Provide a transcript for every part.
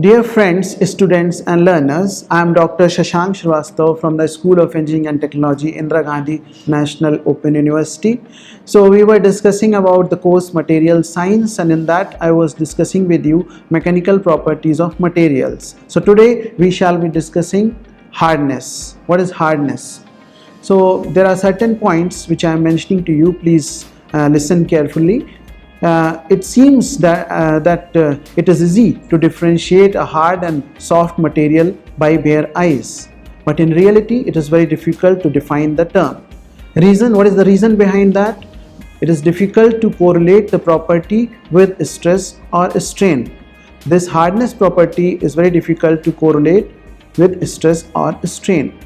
Dear friends, students and learners, I am Dr. Shashank Shrivastava from the School of Engineering and Technology, Indira Gandhi National Open University. So we were discussing about the course Material Science, and in that I was discussing with you mechanical properties of materials. So today we shall be discussing hardness. What is hardness? So there are certain points which I am mentioning to you. Please listen carefully. It seems that it is easy to differentiate a hard and soft material by bare eyes, but in reality it is very difficult to define the term. What is the reason behind that? It is difficult to correlate the property with stress or strain. This hardness property is very difficult to correlate with stress or strain.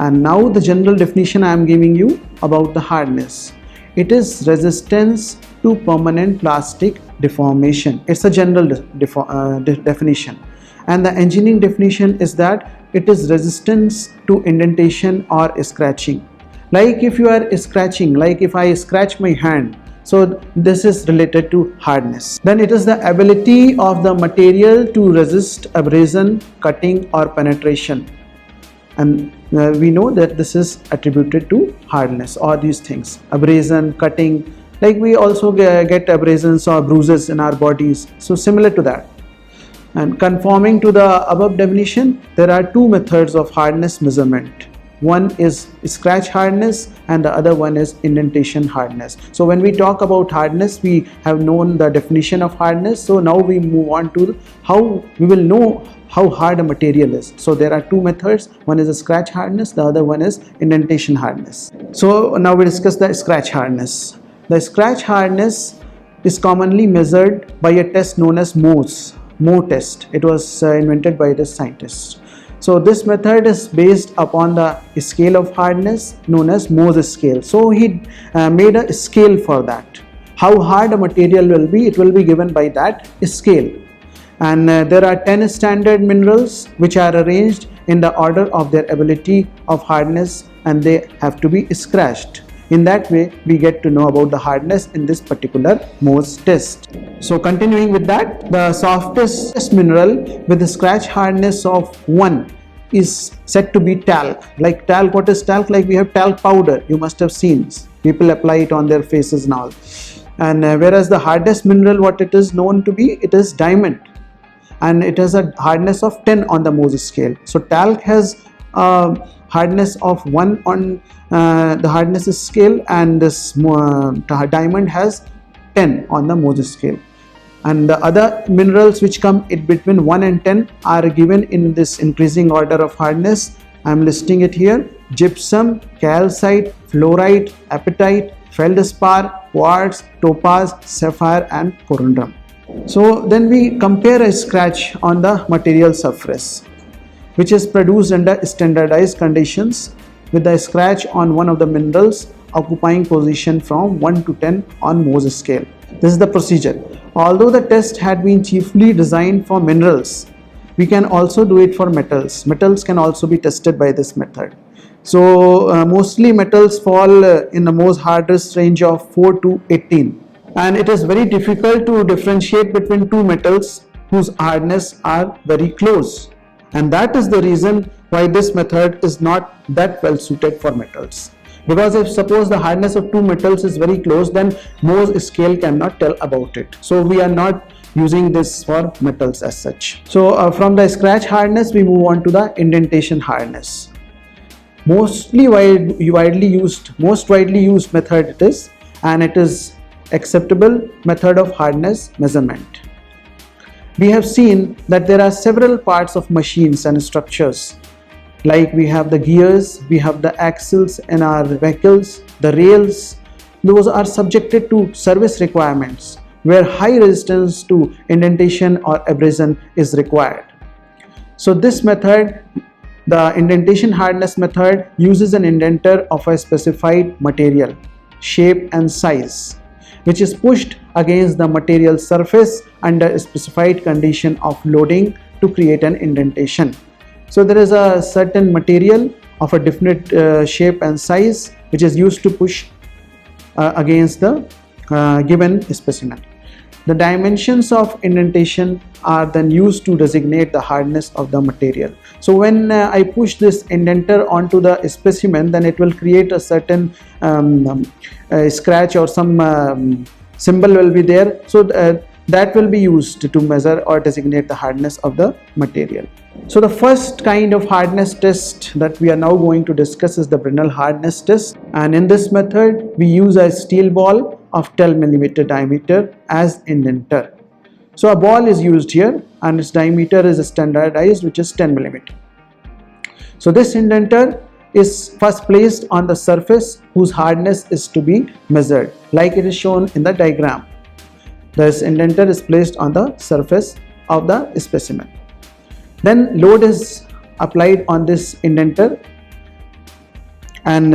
And now the general definition I am giving you about the hardness. It is resistance to permanent plastic deformation. It's a general definition. And the engineering definition is that it is resistance to indentation or scratching. Like if you are scratching, like if I scratch my hand, so this is related to hardness. Then it is the ability of the material to resist abrasion, cutting or penetration. And we know that this is attributed to hardness, or these things, abrasion, cutting, like we also get abrasions or bruises in our bodies, so similar to that. And conforming to the above definition, there are two methods of hardness measurement. One is scratch hardness and the other one is indentation hardness. So when we talk about hardness, we have known the definition of hardness. So now we move on to how we will know how hard a material is. So there are two methods. One is a scratch hardness, the other one is indentation hardness. So now we discuss the scratch hardness. The scratch hardness is commonly measured by a test known as Mohs test. It was invented by the scientist. So this method is based upon the scale of hardness known as Mohs scale. So he made a scale for that. How hard a material will be, it will be given by that scale. And there are 10 standard minerals which are arranged in the order of their ability of hardness, and they have to be scratched. In that way, we get to know about the hardness in this particular Mohs test. So continuing with that, the softest mineral with a scratch hardness of 1 is said to be talc. Like talc, what is talc? Like we have talc powder, you must have seen. People apply it on their faces now. And whereas the hardest mineral, what it is known to be, it is diamond. And it has a hardness of 10 on the Mohs scale. So talc has hardness of 1 on the hardness scale, and this diamond has 10 on the Mohs scale. And the other minerals which come in between 1 and 10 are given in this increasing order of hardness. I am listing it here: gypsum, calcite, fluorite, apatite, feldspar, quartz, topaz, sapphire and corundum. So then we compare a scratch on the material surface, which is produced under standardized conditions, with the scratch on one of the minerals occupying position from 1 to 10 on Mohs scale. This is the procedure. Although the test had been chiefly designed for minerals, we can also do it for metals. Metals can also be tested by this method. So mostly metals fall in the Mohs hardest range of 4 to 18. And it is very difficult to differentiate between two metals whose hardness are very close. And that is the reason why this method is not that well suited for metals. Because if suppose the hardness of two metals is very close, then Mohs scale cannot tell about it. So we are not using this for metals as such. So from the scratch hardness, we move on to the indentation hardness. Most widely used method it is, and it is acceptable method of hardness measurement. We have seen that there are several parts of machines and structures, like we have the gears, we have the axles in our vehicles, the rails. Those are subjected to service requirements where high resistance to indentation or abrasion is required. So this method, the indentation hardness method, uses an indenter of a specified material, shape and size, which is pushed against the material surface under a specified condition of loading to create an indentation. So there is a certain material of a definite shape and size which is used to push against the given specimen. The dimensions of indentation are then used to designate the hardness of the material. So when I push this indenter onto the specimen, then it will create a certain scratch or some symbol will be there. So that will be used to measure or designate the hardness of the material. So the first kind of hardness test that we are now going to discuss is the Brinell hardness test, and in this method we use a steel ball of 12 mm diameter as indenter. So a ball is used here and its diameter is standardized, which is 10 mm. So this indenter is first placed on the surface whose hardness is to be measured, like it is shown in the diagram. This indenter is placed on the surface of the specimen. Then load is applied on this indenter, and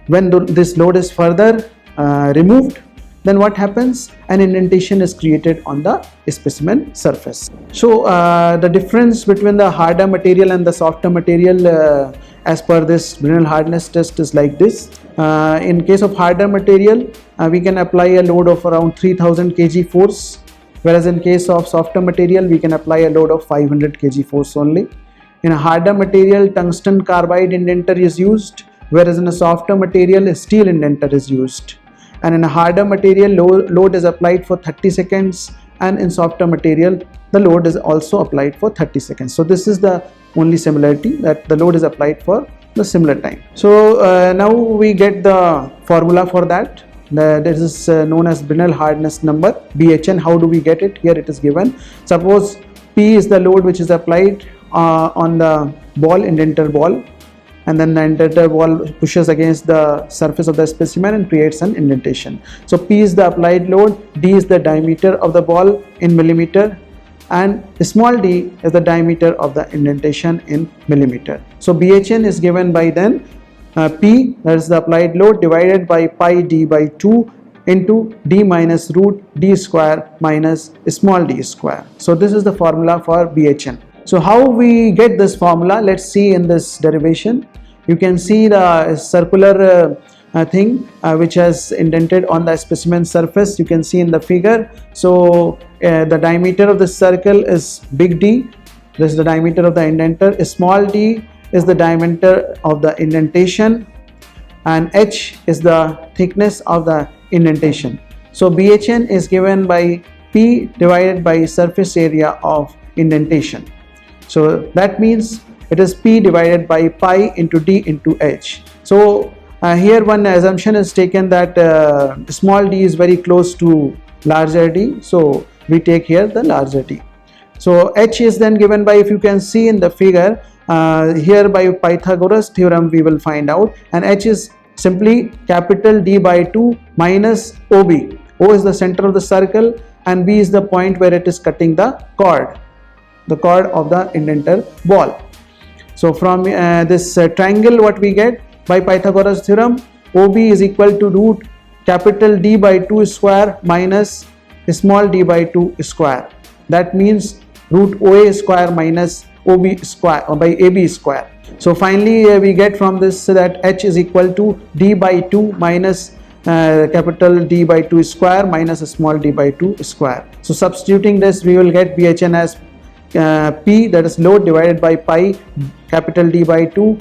when this load is further removed, then what happens? An indentation is created on the specimen surface. So the difference between the harder material and the softer material as per this Brinell hardness test is like this. In case of harder material, we can apply a load of around 3000 kg force, whereas in case of softer material we can apply a load of 500 kg force only. In a harder material, tungsten carbide indenter is used, whereas in a softer material a steel indenter is used. And in a harder material, load is applied for 30 seconds, and in softer material the load is also applied for 30 seconds. So this is the only similarity, that the load is applied for the similar time. So now we get the formula for that. This is known as Brinell hardness number, BHN. How do we get it? Here it is given. Suppose P is the load which is applied on the ball, indenter ball, and then the indenter ball pushes against the surface of the specimen and creates an indentation. So P is the applied load, D is the diameter of the ball in millimeter, and small d is the diameter of the indentation in millimeter. So BHN is given by then P, that is the applied load, divided by pi d by 2 into d minus root d square minus small d square. So this is the formula for BHN. So how we get this formula? Let's see in this derivation. You can see the circular thing which has indented on the specimen surface. You can see in the figure. So the diameter of the circle is big D. This is the diameter of the indenter. Small d is the diameter of the indentation, and h is the thickness of the indentation. So BHN is given by P divided by surface area of indentation. So that means it is P divided by pi into D into H. So here one assumption is taken that small d is very close to larger d. So we take here the larger d. So H is then given by, if you can see in the figure, here by Pythagoras theorem we will find out, and H is simply capital D by 2 minus OB. O is the center of the circle and B is the point where it is cutting the chord of the indenter ball. So from this triangle, what we get by Pythagoras theorem, OB is equal to root capital D by 2 square minus small d by 2 square. That means root OA square minus OB square by AB square. So finally we get from this that H is equal to D by 2 minus capital D by 2 square minus small d by 2 square. So substituting this, we will get BHN as P, that is load, divided by pi capital D by 2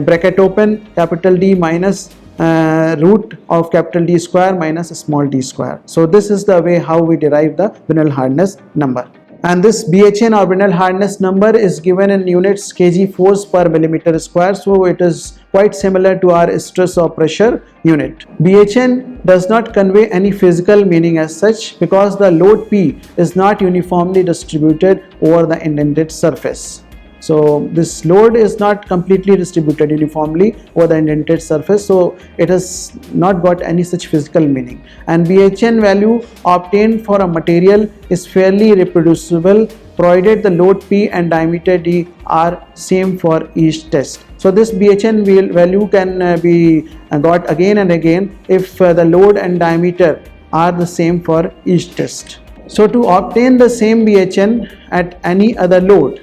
bracket open capital D minus root of capital D square minus small d square. So this is the way how we derive the Brinell hardness number. And this BHN or Brinell hardness number is given in units kg force per millimeter square. So it is quite similar to our stress or pressure unit. BHN does not convey any physical meaning as such, because the load P is not uniformly distributed over the indented surface. So this load is not completely distributed uniformly over the indented surface, so it has not got any such physical meaning. And BHN value obtained for a material is fairly reproducible provided the load P and diameter D are same for each test. So this BHN value can be got again and again if the load and diameter are the same for each test. So to obtain the same BHN at any other load,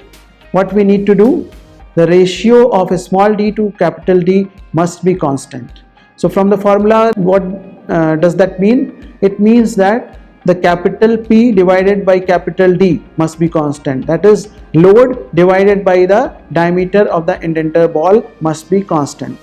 what we need to do? The ratio of a small d to capital D must be constant. So from the formula, what does that mean? It means that the capital P divided by capital D must be constant. That is, load divided by the diameter of the indenter ball must be constant.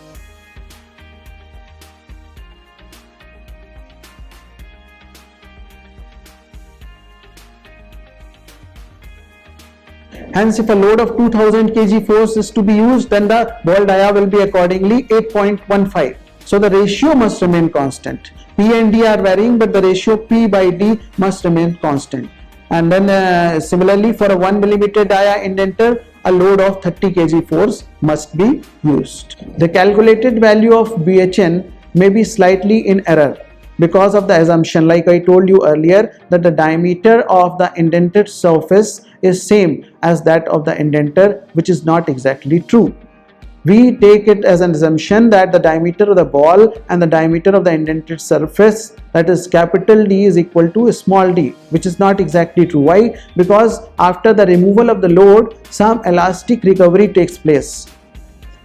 Hence, if a load of 2000 kg force is to be used, then the ball dia will be accordingly 8.15. So the ratio must remain constant. P and D are varying, but the ratio P by D must remain constant. And then similarly, for a 1 millimeter dia indenter, a load of 30 kg force must be used. The calculated value of BHN may be slightly in error because of the assumption, like I told you earlier, that the diameter of the indented surface is same as that of the indenter, which is not exactly true. We take it as an assumption that the diameter of the ball and the diameter of the indented surface, that is capital D, is equal to small d, which is not exactly true. Why? Because after the removal of the load, some elastic recovery takes place.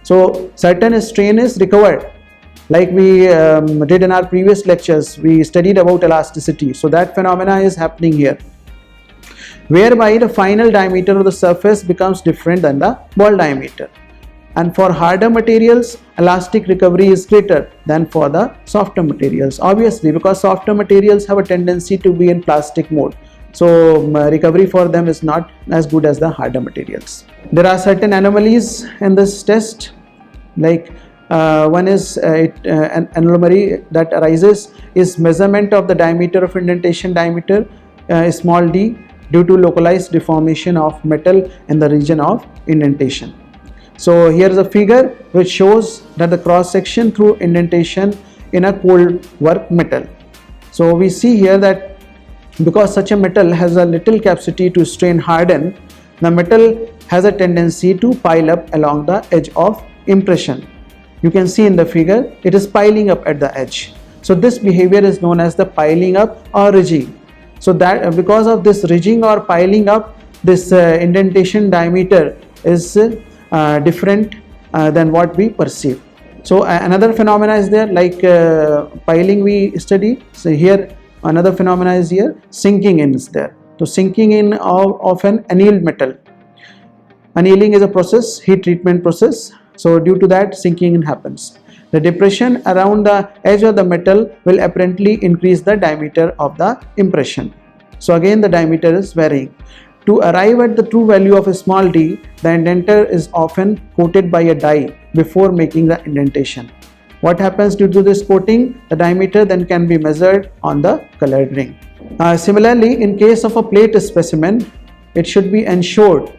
So certain strain is recovered. Like we did in our previous lectures, we studied about elasticity. So that phenomena is happening here, whereby the final diameter of the surface becomes different than the ball diameter. And for harder materials, elastic recovery is greater than for the softer materials. Obviously, because softer materials have a tendency to be in plastic mode. So recovery for them is not as good as the harder materials. There are certain anomalies in this test, like one is an anomaly that arises is measurement of the diameter of indentation diameter small d due to localized deformation of metal in the region of indentation. So here is a figure which shows that the cross section through indentation in a cold work metal. So we see here that because such a metal has a little capacity to strain harden, the metal has a tendency to pile up along the edge of impression. You can see in the figure it is piling up at the edge. So this behavior is known as the piling up or ridging. So that because of this ridging or piling up, this indentation diameter is different than what we perceive. So another phenomena is there, like piling we study. So here another phenomena is here, sinking in is there. So sinking in of an annealed metal. Annealing is a process, heat treatment process. So due to that, sinking in happens. The depression around the edge of the metal will apparently increase the diameter of the impression. So again the diameter is varying. To arrive at the true value of a small d, the indenter is often coated by a dye before making the indentation. What happens due to this coating? The diameter then can be measured on the colored ring. Similarly, in case of a plate specimen, it should be ensured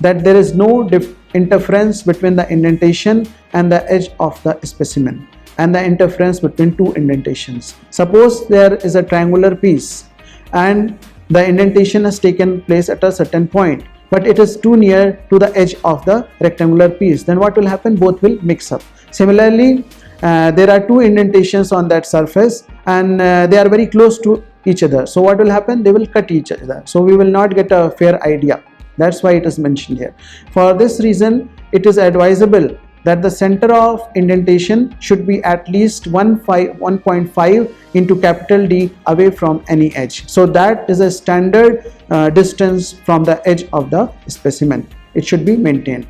that there is no interference between the indentation and the edge of the specimen and the interference between two indentations. Suppose there is a triangular piece and the indentation has taken place at a certain point, but it is too near to the edge of the rectangular piece. Then what will happen? Both will mix up. Similarly, there are two indentations on that surface and they are very close to each other. So what will happen? They will cut each other. So we will not get a fair idea. That's why it is mentioned here. For this reason, it is advisable that the center of indentation should be at least 1.5 into capital D away from any edge. So that is a standard distance from the edge of the specimen. It should be maintained.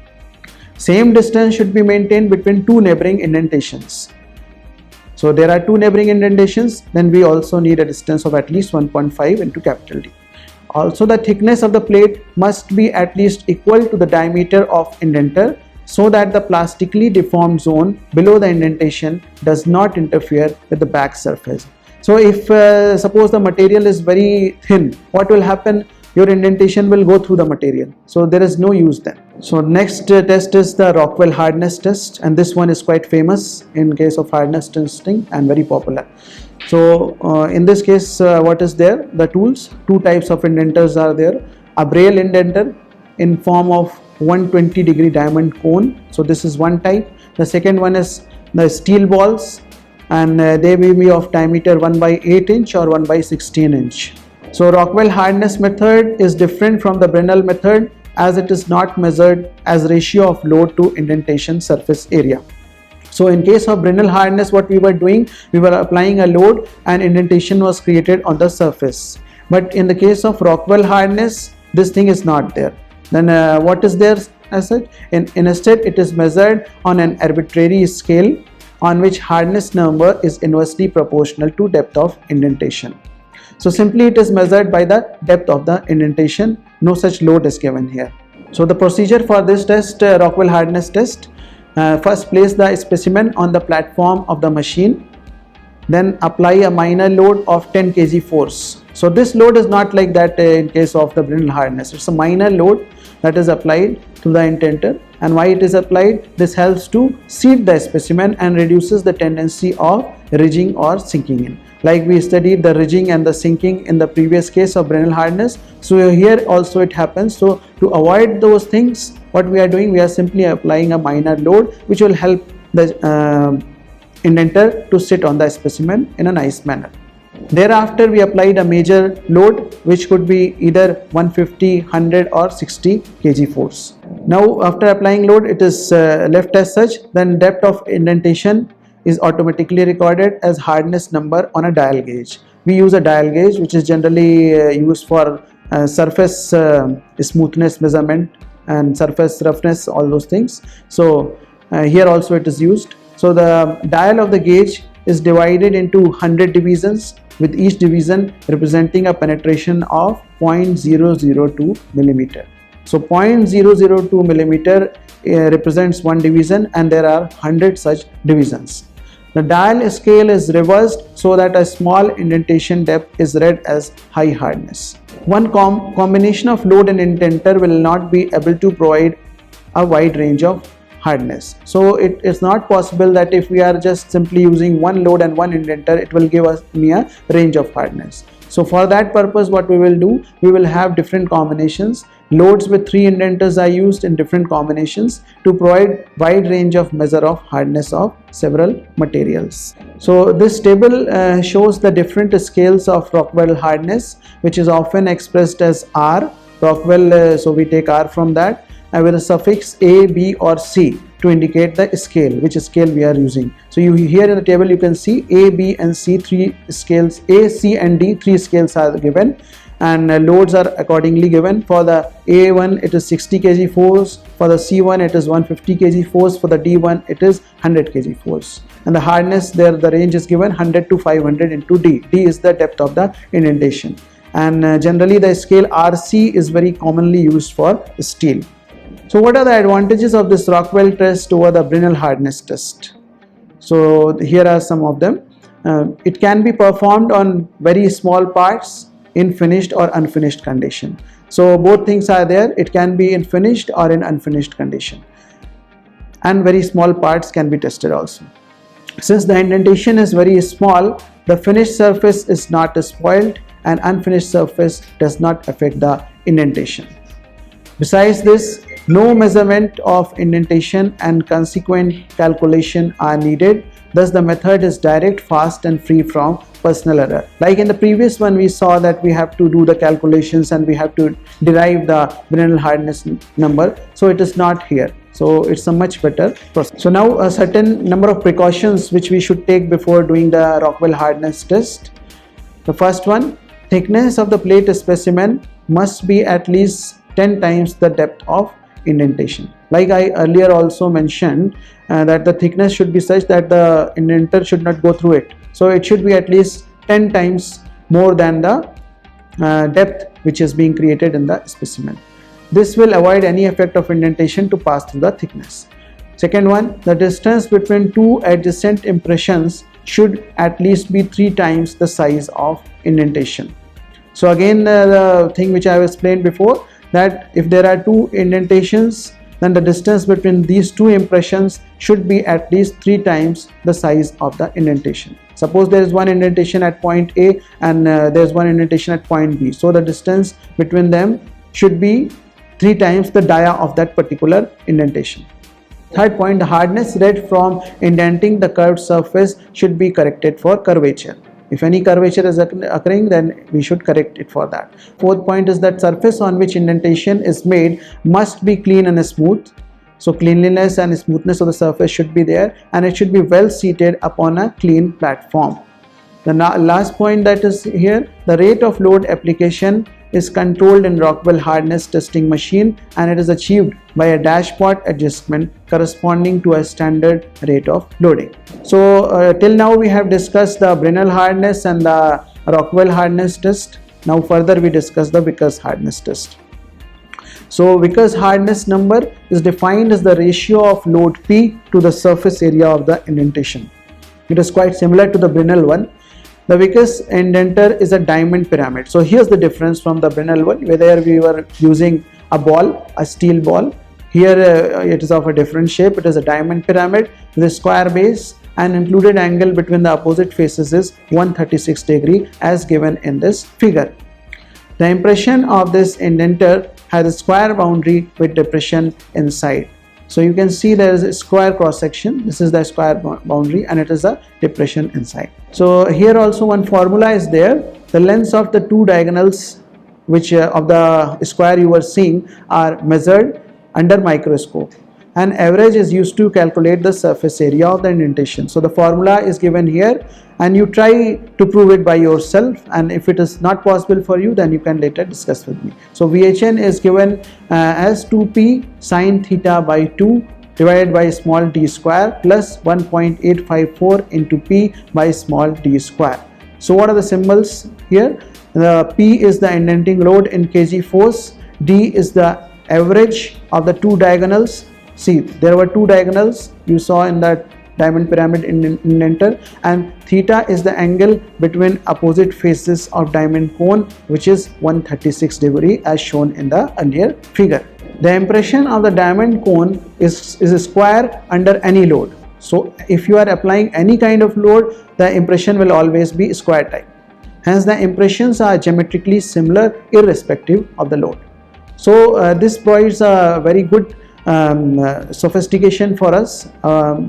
Same distance should be maintained between two neighboring indentations. So there are two neighboring indentations, then we also need a distance of at least 1.5 into capital D. Also, the thickness of the plate must be at least equal to the diameter of indenter so that the plastically deformed zone below the indentation does not interfere with the back surface. So if suppose the material is very thin, what will happen? Your indentation will go through the material. So there is no use then. So next test is the Rockwell hardness test, and this one is quite famous in case of hardness testing and very popular. So in this case, what is there? The tools, two types of indenters are there. A braille indenter in form of 120-degree diamond cone. So this is one type. The second one is the steel balls, and they may be of diameter 1/8 inch or 1/16 inch. So Rockwell hardness method is different from the Brenner method as it is not measured as ratio of load to indentation surface area. So in case of Brenner hardness, what we were doing, we were applying a load and indentation was created on the surface. But in the case of Rockwell hardness, this thing is not there. Then what is there as such? Instead, it is measured on an arbitrary scale on which hardness number is inversely proportional to depth of indentation. So simply it is measured by the depth of the indentation. No such load is given here. So the procedure for this test, Rockwell hardness test, first place the specimen on the platform of the machine, then apply a minor load of 10 kg force. So this load is not like that in case of the Brinell hardness. It's a minor load that is applied to the indenter. And why it is applied? This helps to seat the specimen and reduces the tendency of ridging or sinking in. Like we studied the ridging and the sinking in the previous case of Brinell hardness. So here also it happens. So to avoid those things, what we are doing, we are simply applying a minor load which will help the indenter to sit on the specimen in a nice manner. Thereafter, we applied a major load which could be either 150, 100 or 60 kg force. Now after applying load, it is left as such. Then depth of indentation is automatically recorded as hardness number on a dial gauge. We use a dial gauge which is generally used for surface smoothness measurement and surface roughness, all those things. So here also it is used. So the dial of the gauge is divided into 100 divisions, with each division representing a penetration of 0.002 millimeter. So 0.002 millimeter represents one division, and there are 100 such divisions. The dial scale is reversed so that a small indentation depth is read as high hardness. One combination of load and indenter will not be able to provide a wide range of hardness. So it is not possible that if we are just simply using one load and one indenter, it will give us a range of hardness. So for that purpose, what we will do, we will have different combinations. Loads with 3 indenters are used in different combinations to provide wide range of measure of hardness of several materials. So this table shows the different scales of Rockwell hardness, which is often expressed as R. Rockwell, so we take R from that, with a suffix A, B or C to indicate the scale, which scale we are using. So you here in the table you can see A, B and C, 3 scales, A, C and D, 3 scales are given, and loads are accordingly given. For the A1 it is 60 kg force, for the C1 it is 150 kg force, for the D1 it is 100 kg force, and the hardness there, the range is given 100 to 500 into D. D is the depth of the indentation, and generally the scale RC is very commonly used for steel. So what are the advantages of this Rockwell test over the Brinell hardness test? So here are some of them. It can be performed on very small parts in finished or unfinished condition. So both things are there. It can be in finished or in unfinished condition, and very small parts can be tested also. Since the indentation is very small, the finished surface is not spoiled and unfinished surface does not affect the indentation. Besides this, no measurement of indentation and consequent calculation are needed. Thus the method is direct, fast and free from personal error. Like in the previous one, we saw that we have to do the calculations and we have to derive the Brinell hardness number. So it is not here. So it's a much better process. So now a certain number of precautions which we should take before doing the Rockwell hardness test. The first one, thickness of the plate specimen must be at least 10 times the depth of indentation. Like I earlier also mentioned that the thickness should be such that the indenter should not go through it. So it should be at least 10 times more than the depth which is being created in the specimen. This will avoid any effect of indentation to pass through the thickness. Second one, the distance between two adjacent impressions should at least be 3 times the size of indentation. So again the thing which I have explained before, that if there are 2 indentations, then the distance between these 2 impressions should be at least 3 times the size of the indentation. Suppose there is one indentation at point A and there is one indentation at point B. So the distance between them should be 3 times the dia of that particular indentation. Third point, the hardness read from indenting the curved surface should be corrected for curvature. If any curvature is occurring, then we should correct it for that. Fourth point is that surface on which indentation is made must be clean and smooth. So cleanliness and smoothness of the surface should be there, and it should be well seated upon a clean platform. The last point that is here, the rate of load application is controlled in Rockwell hardness testing machine, and it is achieved by a dashpot adjustment corresponding to a standard rate of loading. So till now we have discussed the Brinell hardness and the Rockwell hardness test. Now further we discuss the Vickers hardness test. So Vickers hardness number is defined as the ratio of load P to the surface area of the indentation. It is quite similar to the Brinell one. The Vickers indenter is a diamond pyramid. So here's the difference from the Brinell one, where we were using a ball, a steel ball. Here it is of a different shape. It is a diamond pyramid with a square base, and included angle between the opposite faces is 136 degree as given in this figure. The impression of this indenter has a square boundary with depression inside. So you can see there is a square cross section. This is the square boundary and it is a depression inside. So here also one formula is there. The lengths of the two diagonals which of the square you are seeing are measured under microscope, and average is used to calculate the surface area of the indentation. So the formula is given here, and you try to prove it by yourself, and if it is not possible for you, then you can later discuss with me. So VHN is given as 2p sine theta by 2 divided by small d square plus 1.854 into p by small d square. So what are the symbols here? The p is the indenting load in kg force, d is the average of the two diagonals. See, there were two diagonals you saw in that diamond pyramid indenter, and theta is the angle between opposite faces of diamond cone, which is 136 degree as shown in the earlier figure. The impression of the diamond cone is a square under any load. So if you are applying any kind of load, the impression will always be square type. Hence the impressions are geometrically similar irrespective of the load. So this provides a very good sophistication for us.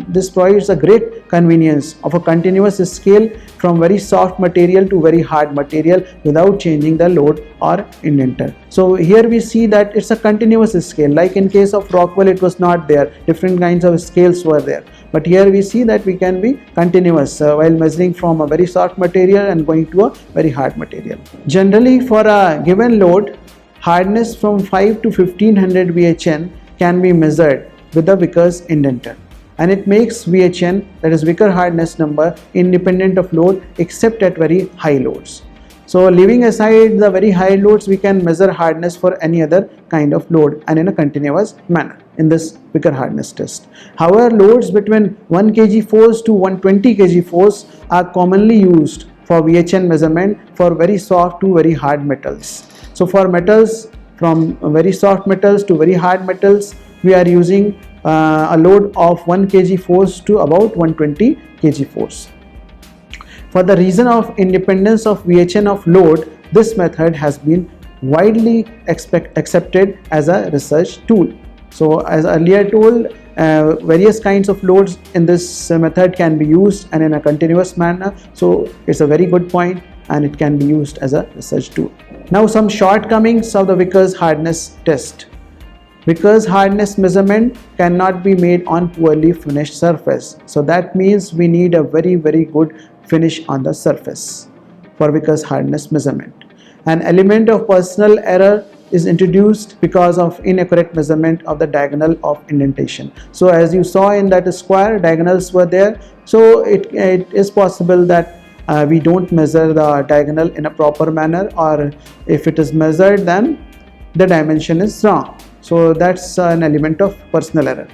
This provides a great convenience of a continuous scale from very soft material to very hard material without changing the load or indenter. So here we see that it's a continuous scale. Like in case of Rockwell, it was not there, different kinds of scales were there, but here we see that we can be continuous while measuring from a very soft material and going to a very hard material. Generally, for a given load, hardness from 5 to 1500 VHN can be measured with the Vickers indenter, and it makes VHN, that is Vickers hardness number, independent of load except at very high loads. So leaving aside the very high loads, we can measure hardness for any other kind of load and in a continuous manner in this Vickers hardness test. However, loads between 1 kg force to 120 kg force are commonly used for VHN measurement for very soft to very hard metals. So for metals, from very soft metals to very hard metals, we are using a load of 1 kg force to about 120 kg force. For the reason of independence of VHN of load, this method has been widely accepted as a research tool. So as earlier told, various kinds of loads in this method can be used and in a continuous manner. So it's a very good point and it can be used as a research tool. Now some shortcomings of the Vickers hardness test. Vickers hardness measurement cannot be made on poorly finished surface. So that means we need a very good finish on the surface for Vickers hardness measurement. An element of personal error is introduced because of inaccurate measurement of the diagonal of indentation. So as you saw in that square, diagonals were there. So it is possible that we don't measure the diagonal in a proper manner, or if it is measured, then the dimension is wrong. So that's an element of personal error.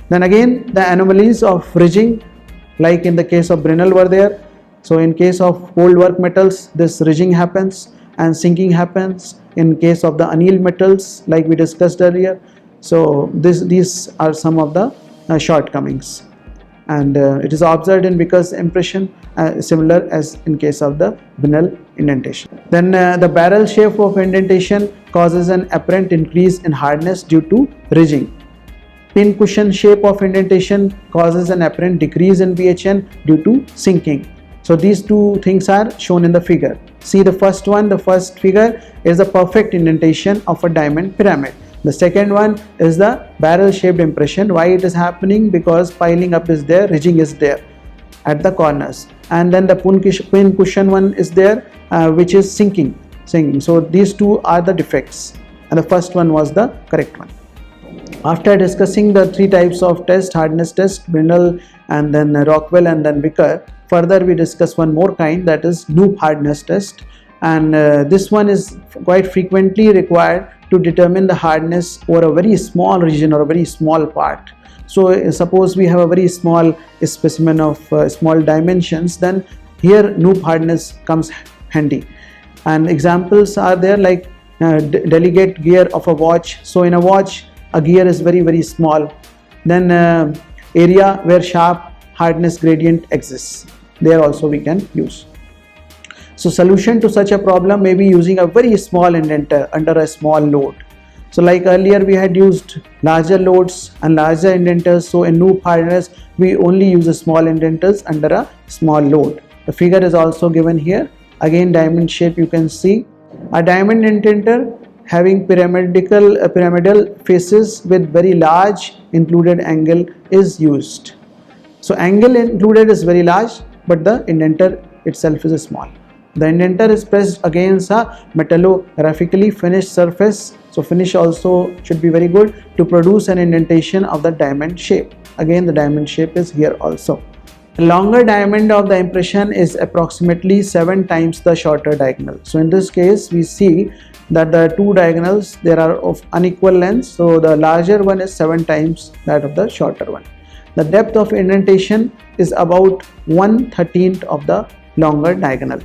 Then again, the anomalies of ridging, like in the case of Brinell, were there. So in case of cold work metals, this ridging happens and sinking happens. In case of the annealed metals, like we discussed earlier, so these are some of the shortcomings, and it is observed in Vickers impression similar as in case of the Brinell indentation. Then the barrel shape of indentation causes an apparent increase in hardness due to ridging. Pin cushion shape of indentation causes an apparent decrease in VHN due to sinking. So these two things are shown in the figure. See the first one, the first figure is a perfect indentation of a diamond pyramid. The second one is the barrel shaped impression. Why it is happening? Because piling up is there, ridging is there. at the corners, and then the pin cushion one is there, which is sinking. So these two are the defects, and the first one was the correct one. After discussing the three types of test, hardness test, Brindle, and then Rockwell, and then Vickers, further we discuss one more kind, that is loop hardness test, and this one is quite frequently required to determine the hardness over a very small region or a very small part. So suppose we have a very small specimen of small dimensions, then here loop hardness comes handy, and examples are there like delegate gear of a watch. So in a watch, a gear is very small. Then area where sharp hardness gradient exists, there also we can use. So solution to such a problem may be using a very small indenter under a small load. So like earlier we had used larger loads and larger indenters, so in loop hardness we only use the small indenters under a small load. The figure is also given here. Again, diamond shape you can see. A diamond indenter having pyramidal faces with very large included angle is used. So angle included is very large, but the indenter itself is small. The indenter is pressed against a metallographically finished surface, so finish also should be very good, to produce an indentation of the diamond shape. Again, the diamond shape is here also. The longer diamond of the impression is approximately 7 times the shorter diagonal. So in this case we see that the two diagonals there are of unequal length, so the larger one is 7 times that of the shorter one. The depth of indentation is about 1/13 of the longer diagonal.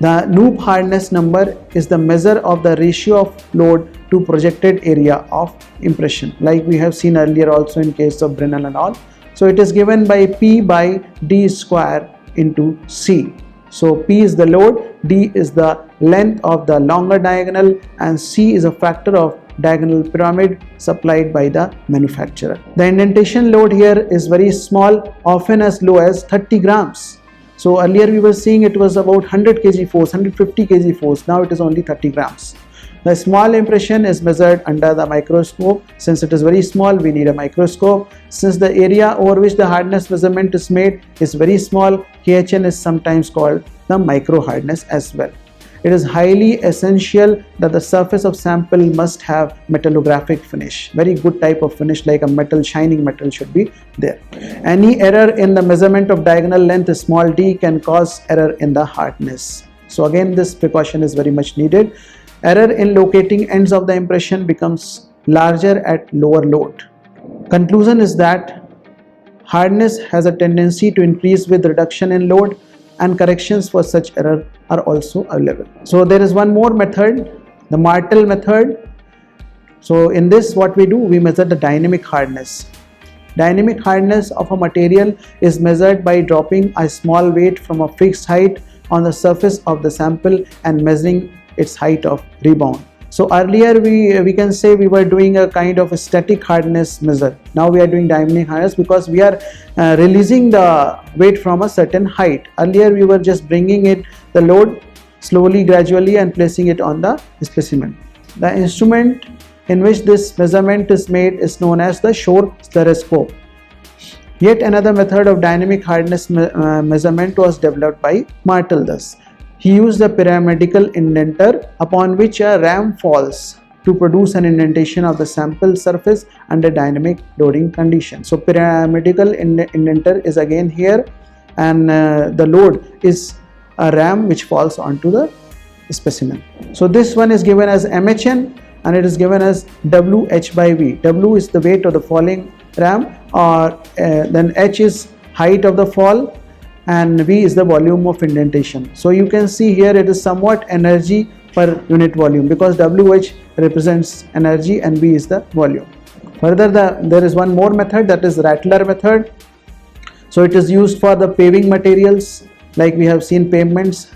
The loop hardness number is the measure of the ratio of load to projected area of impression, like we have seen earlier also in case of Brinell and all. So it is given by P by D square into C. So P is the load, D is the length of the longer diagonal, and C is a factor of diagonal pyramid supplied by the manufacturer. The indentation load here is very small, often as low as 30 grams. So earlier we were seeing it was about 100 kg force, 150 kg force, now it is only 30 grams. The small impression is measured under the microscope. Since it is very small, we need a microscope. Since the area over which the hardness measurement is made is very small, KHN is sometimes called the micro hardness as well. It is highly essential that the surface of sample must have metallographic finish. Very good type of finish, like a metal, shining metal should be there. Any error in the measurement of diagonal length small d can cause error in the hardness. So again, this precaution is very much needed. Error in locating ends of the impression becomes larger at lower load. Conclusion is that hardness has a tendency to increase with reduction in load, and corrections for such error are also available. So there is one more method, the Martel method. So in this, what we do, we measure the dynamic hardness. Dynamic hardness of a material is measured by dropping a small weight from a fixed height on the surface of the sample and measuring its height of rebound. So earlier we can say we were doing a kind of a static hardness measure. Now we are doing dynamic hardness because we are releasing the weight from a certain height. Earlier we were just bringing it, the load, slowly, gradually, and placing it on the specimen. The instrument in which this measurement is made is known as the Shore stereoscope. Yet another method of dynamic hardness measurement was developed by Martel thus. He used a pyramidal indenter upon which a ram falls to produce an indentation of the sample surface under dynamic loading conditions. So pyramidal indenter is again here, and the load is a ram which falls onto the specimen. So this one is given as MHN and it is given as WH by V. W is the weight of the falling ram, or then H is height of the fall, and V is the volume of indentation. So you can see here it is somewhat energy per unit volume, because WH represents energy and V is the volume. Further, there is one more method, that is Rattler method. So it is used for the paving materials, like we have seen pavements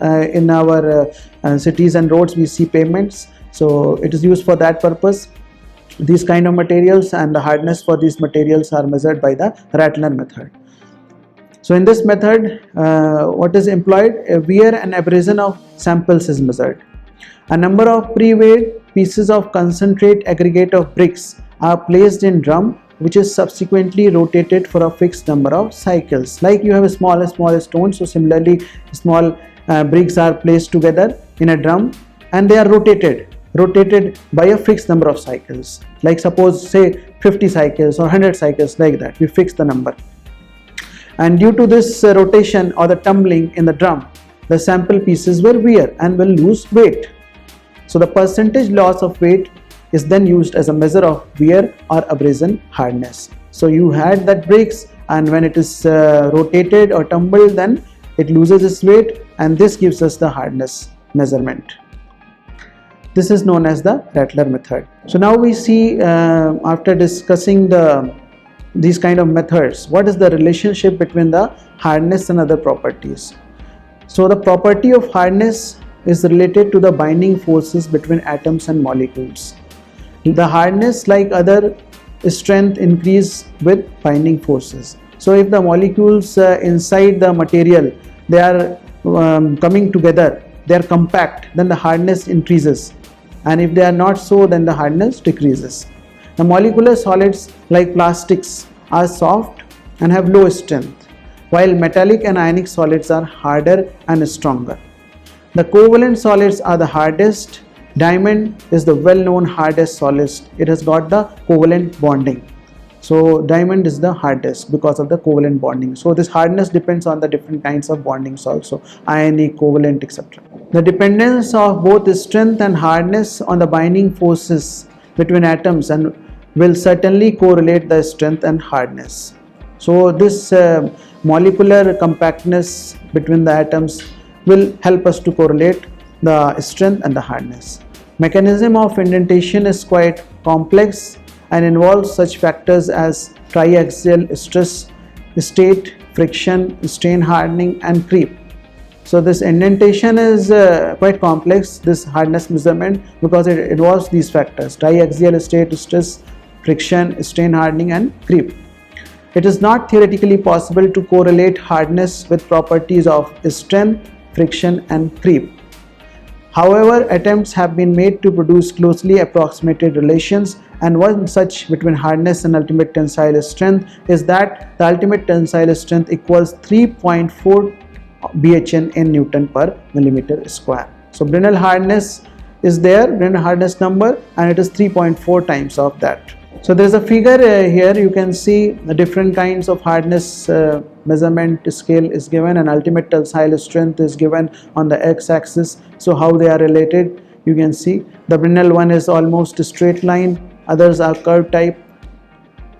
in our cities and roads, we see pavements. So it is used for that purpose. These kind of materials and the hardness for these materials are measured by the Rattler method. So in this method, what is employed? A wear and abrasion of samples is measured. A number of pre-weighed pieces of concentrate aggregate of bricks are placed in drum which is subsequently rotated for a fixed number of cycles. Like you have a small stone, so similarly small bricks are placed together in a drum and they are rotated by a fixed number of cycles. Like suppose say 50 cycles or 100 cycles, like that we fix the number. And due to this rotation or the tumbling in the drum, the sample pieces will wear and will lose weight. So the percentage loss of weight is then used as a measure of wear or abrasion hardness. So you had that bricks, and when it is rotated or tumbled, then it loses its weight, and this gives us the hardness measurement. This is known as the Rattler method. So now we see, after discussing these kind of methods, what is the relationship between the hardness and other properties. So the property of hardness is related to the binding forces between atoms and molecules. The hardness, like other strength, increase with binding forces. So if the molecules inside the material, they are coming together, they are compact, then the hardness increases, and if they are not so, then the hardness decreases. The molecular solids like plastics are soft and have low strength, while metallic and ionic solids are harder and stronger. The covalent solids are the hardest. Diamond is the well-known hardest solid. It has got the covalent bonding. So diamond is the hardest because of the covalent bonding. So this hardness depends on the different kinds of bondings also, ionic, covalent, etc. The dependence of both strength and hardness on the binding forces between atoms and will certainly correlate the strength and hardness. So this molecular compactness between the atoms will help us to correlate the strength and the hardness. Mechanism of indentation is quite complex and involves such factors as triaxial stress, state, friction, strain hardening, and creep. So this indentation is quite complex, this hardness measurement, because it involves these factors: triaxial state, stress, friction, strain hardening, and creep. It is not theoretically possible to correlate hardness with properties of strength, friction, and creep. However, attempts have been made to produce closely approximated relations, and one such between hardness and ultimate tensile strength is that the ultimate tensile strength equals 3.4 Bhn in Newton per millimeter square. So Brinell hardness is there, Brinell hardness number, and it is 3.4 times of that. So there is a figure here. You can see the different kinds of hardness measurement scale is given, and ultimate tensile strength is given on the x-axis. So how they are related, you can see the Brinell one is almost a straight line, others are curved type,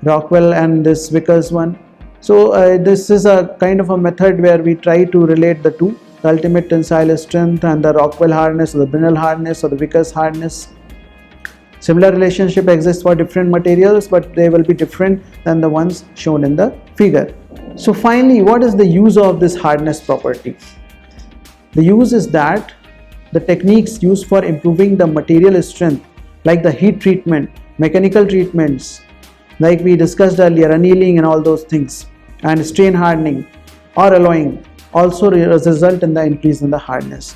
Rockwell and this Vickers one. So this is a kind of a method where we try to relate the two, the ultimate tensile strength and the Rockwell hardness, or the Brinell hardness, or the Vickers hardness. Similar relationship exists for different materials, but they will be different than the ones shown in the figure. So finally, what is the use of this hardness property? The use is that the techniques used for improving the material strength, like the heat treatment, mechanical treatments, like we discussed earlier, annealing and all those things, and strain hardening or alloying, also result in the increase in the hardness.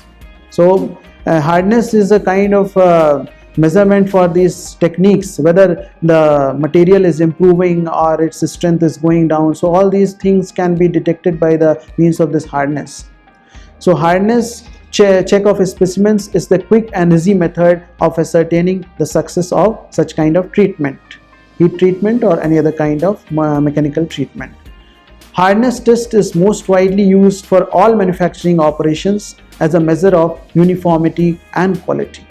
So hardness is a kind of measurement for these techniques, whether the material is improving or its strength is going down. So all these things can be detected by the means of this hardness. So hardness check of specimens is the quick and easy method of ascertaining the success of such kind of treatment, heat treatment or any other kind of mechanical treatment. Hardness test is most widely used for all manufacturing operations as a measure of uniformity and quality.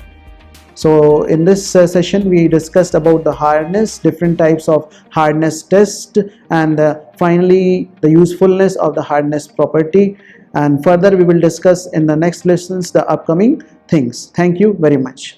So in this session we discussed about the hardness, different types of hardness test, and finally the usefulness of the hardness property, and further we will discuss in the next lessons the upcoming things. Thank you very much.